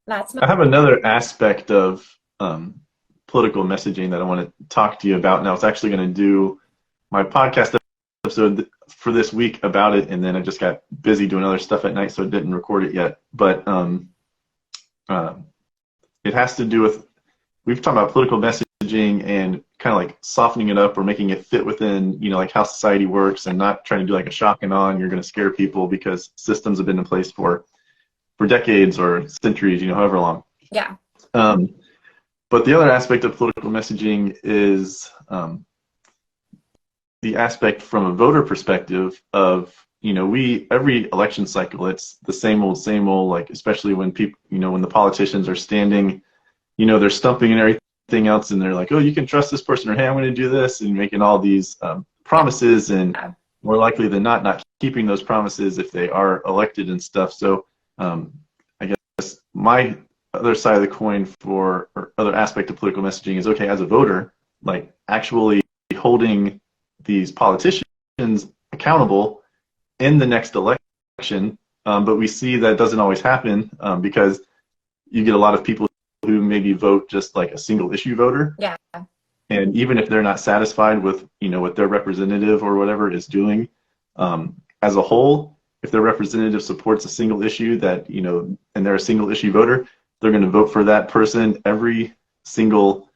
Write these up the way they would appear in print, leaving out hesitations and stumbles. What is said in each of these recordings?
That's I have another aspect of political messaging that I want to talk to you about. And I was actually going to do my podcast episode for this week about it, and then I just got busy doing other stuff at night, so I didn't record it yet. But uh, it has to do with, we've talked about political messaging and kind of like softening it up or making it fit within, like how society works, and not trying to do like a shock and awe and you're going to scare people because systems have been in place for decades or centuries, however long. yeah. Um, but the other aspect of political messaging is the aspect from a voter perspective of, we every election cycle, it's the same old, like especially when people, when the politicians are standing, they're stumping and everything else, and they're like, oh, you can trust this person, or hey, I'm going to do this, and making all these promises, and Yeah. more likely than not keeping those promises if they are elected and stuff. So I guess my other side of the coin for, or other aspect of political messaging is, okay, as a voter, like actually holding these politicians accountable in the next election. But we see that doesn't always happen because you get a lot of people who maybe vote just like a single issue voter. Yeah. And even if they're not satisfied with, what their representative or whatever is doing, as a whole, if their representative supports a single issue that, and they're a single issue voter, they're going to vote for that person every single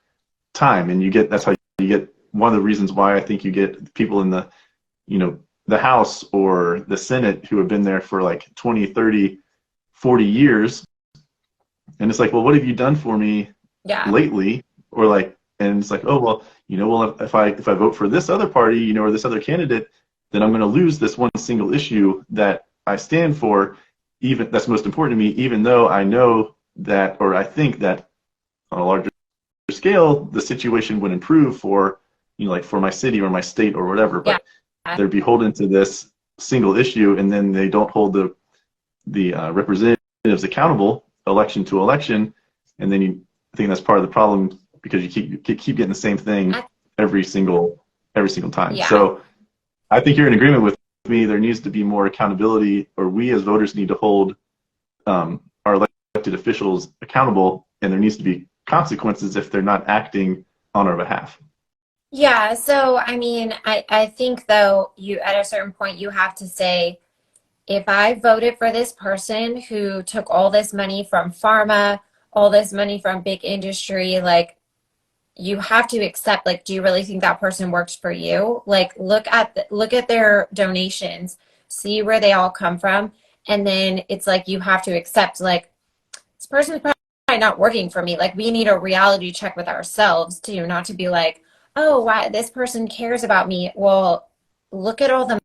time. And that's how you get, one of the reasons why I think you get people in the House or the Senate who have been there for like 20, 30, 40 years. And it's like, well, what have you done for me Yeah. lately? Or like, and it's like, oh, well, if I vote for this other party, or this other candidate, then I'm going to lose this one single issue that I stand for, even that's most important to me, even though I know that, or I think that on a larger scale, the situation would improve for, like for my city or my state or whatever. Yeah. But they're beholden to this single issue, and then they don't hold the representatives accountable election to election, and then I think that's part of the problem, because you keep getting the same thing every single time. Yeah. So I think you're in agreement with me. There needs to be more accountability, or we as voters need to hold our elected officials accountable, and there needs to be consequences if they're not acting on our behalf. Yeah, so I mean, I think though you at a certain point you have to say, if I voted for this person who took all this money from pharma, all this money from big industry, like you have to accept, like, do you really think that person works for you? Like look at their donations, see where they all come from, and then it's like you have to accept, like, this person's probably not working for me. Like, we need a reality check with ourselves too, not to be like, oh, why this person cares about me. Well, look at all the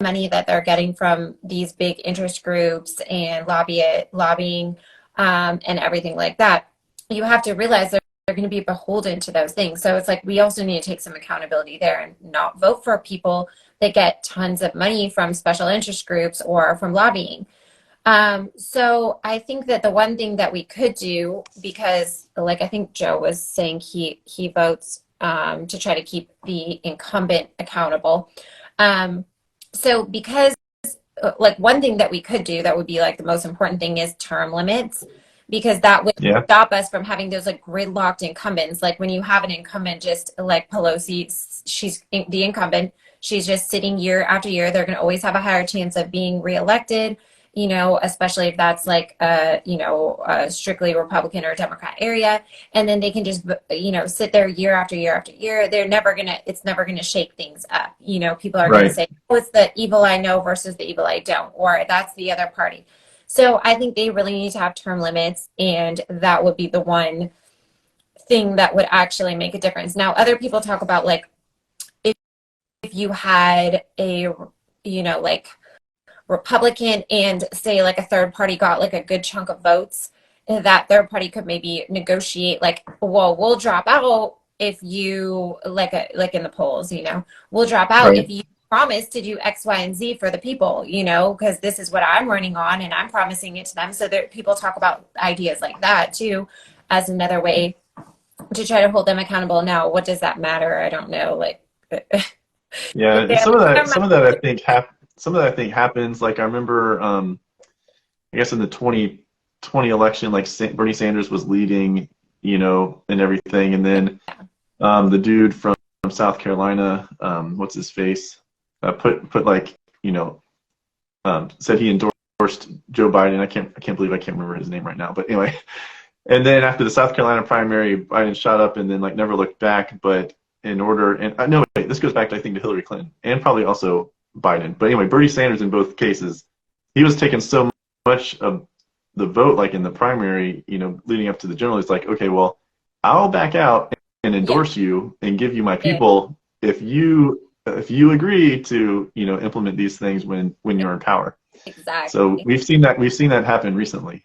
money that they're getting from these big interest groups and lobbying, and everything like that. You have to realize they're going to be beholden to those things. So it's like we also need to take some accountability there and not vote for people that get tons of money from special interest groups or from lobbying. So I think that the one thing that we could do, because like I think Joe was saying, he votes to try to keep the incumbent accountable. So because like one thing that we could do that would be like the most important thing is term limits, because that would Yeah. stop us from having those like gridlocked incumbents. Like when you have an incumbent, just like Pelosi, she's the incumbent, she's just sitting year after year, they're going to always have a higher chance of being reelected, especially if that's like a strictly Republican or Democrat area. And then they can just, sit there year after year after year. It's never gonna shake things up. People are gonna Right. say, oh, it's the evil I know versus the evil I don't, or that's the other party. So I think they really need to have term limits, and that would be the one thing that would actually make a difference. Now, other people talk about, like, if you had a, like, Republican and say like a third party got like a good chunk of votes, that third party could maybe negotiate, like, well, we'll drop out if you like in the polls, we'll drop out if Right. you promise to do X, Y, and Z for the people, because this is what I'm running on and I'm promising it to them. So there, people talk about ideas like that too as another way to try to hold them accountable. Now, what does that matter? I don't know. Like, Yeah. And yeah, some of that I think happens. Like I remember, I guess in the 2020 election, like Bernie Sanders was leading, you know, and everything, and then the dude from South Carolina, what's his face, put like, you know, said he endorsed Joe Biden. I can't believe I can't remember his name right now, but anyway. And then after the South Carolina primary, Biden shot up and then like never looked back. But in order, and no, wait, this goes back to, I think, to Hillary Clinton and probably also Biden. But anyway, Bernie Sanders in both cases, he was taking so much of the vote, like in the primary, you know, leading up to the general. It's like, okay, well, I'll back out and endorse you and give you my people if you agree to, you know, implement these things when you're in power. Exactly. So we've seen that happen recently.